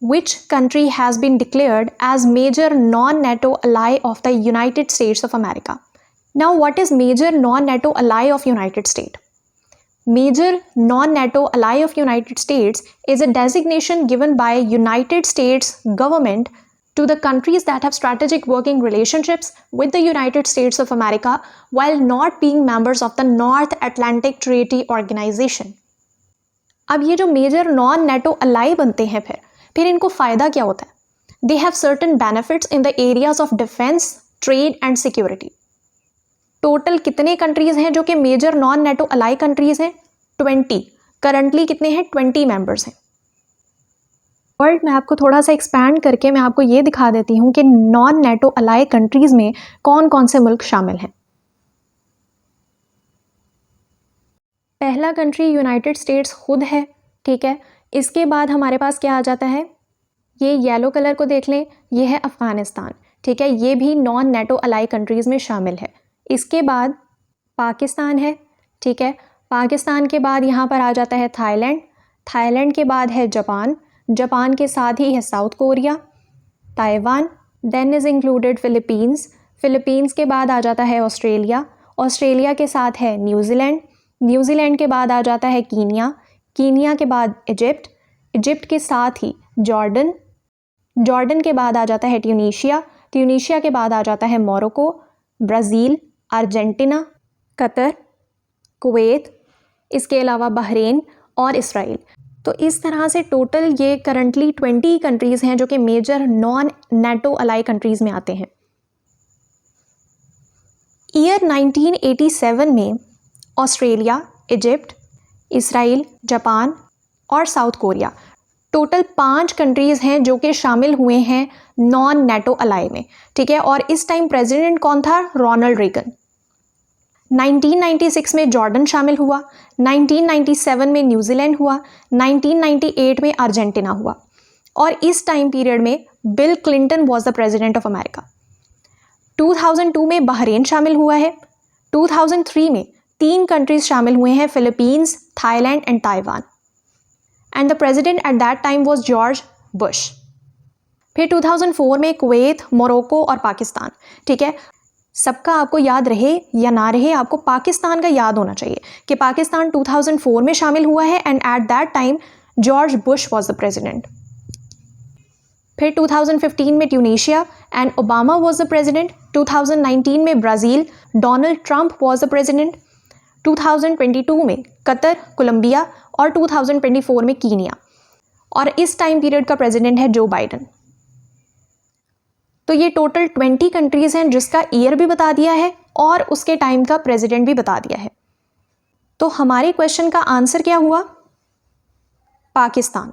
which country has been declared as major non-NATO ally of the United States of America? Now, what is major non-NATO ally of United States? Major non-NATO ally of United States is a designation given by United States government to the countries that have strategic working relationships with the United States of America while not being members of the North Atlantic Treaty Organization. अब ये जो major non NATO Alai बनते हैं फिर इनको फ़ायदा क्या होता है? They have certain benefits in the areas of defence, trade and security. Total कितने कंट्रीज़ हैं जो कि major non NATO ally countries हैं? 20। करंटली कितने हैं? 20 मेंबर्स हैं। वर्ल्ड मैप को थोड़ा सा एक्सपैंड करके मैं आपको ये दिखा देती हूँ कि नॉन नेटो अलाई कंट्रीज़ में कौन कौन से मुल्क शामिल हैं। पहला कंट्री यूनाइटेड स्टेट्स खुद है, ठीक है। इसके बाद हमारे पास क्या आ जाता है? ये येलो कलर को देख लें, ये है अफ़गानिस्तान, ठीक है। ये भी नॉन नेटो अलाई कंट्रीज़ में शामिल है। इसके बाद पाकिस्तान है, ठीक है। पाकिस्तान के बाद यहाँ पर आ जाता है थाईलैंड, थाईलैंड के बाद है जापान, जापान के साथ ही है South Korea, Taiwan, then is included Philippines, Philippines के बाद आ जाता है ऑस्ट्रेलिया, ऑस्ट्रेलिया के साथ है न्यूजीलैंड, न्यूजीलैंड के बाद आ जाता है कीनिया, कीनिया के बाद इजिप्ट, इजिप्ट के साथ ही जॉर्डन, जॉर्डन के बाद आ जाता है ट्यूनीशिया, ट्यूनीशिया के बाद आ जाता है Morocco, Brazil, Argentina, Qatar, Kuwait, इसके अलावा बहरीन और इसराइल। तो इस तरह से टोटल ये करंटली 20 कंट्रीज़ हैं जो कि major non NATO ally countries में आते हैं। ईयर 1987 में ऑस्ट्रेलिया, इजिप्ट, इसराइल, जापान और साउथ कोरिया, टोटल 5 कंट्रीज़ हैं जो कि शामिल हुए हैं नॉन नेटो अलाई में, ठीक है। और इस टाइम प्रेसिडेंट कौन था? Ronald Reagan. 1996 में जॉर्डन शामिल हुआ, 1997 में न्यूजीलैंड हुआ, 1998 में अर्जेंटीना हुआ और इस टाइम पीरियड में bill Clinton was the president of America. 2002 में बहरीन शामिल हुआ है, 2003 में 3 कंट्रीज शामिल हुए हैं, Philippines, Thailand and Taiwan, and the president at that time was George Bush. फिर 2004 में कुवैत, मोरक्को और पाकिस्तान, ठीक है। सबका आपको याद रहे या ना रहे, आपको पाकिस्तान का याद होना चाहिए कि पाकिस्तान 2004 में शामिल हुआ है and at that time George Bush was the president. फिर 2015 में Tunisia and Obama was the president, 2019 में Brazil, Donald Trump was the president, 2022 में कतर, कोलंबिया और 2024 में कीनिया, और इस टाइम पीरियड का प्रेसिडेंट है जो बाइडन। तो ये टोटल 20 कंट्रीज़ हैं जिसका ईयर भी बता दिया है और उसके टाइम का प्रेसिडेंट भी बता दिया है। तो हमारे क्वेश्चन का आंसर क्या हुआ? पाकिस्तान।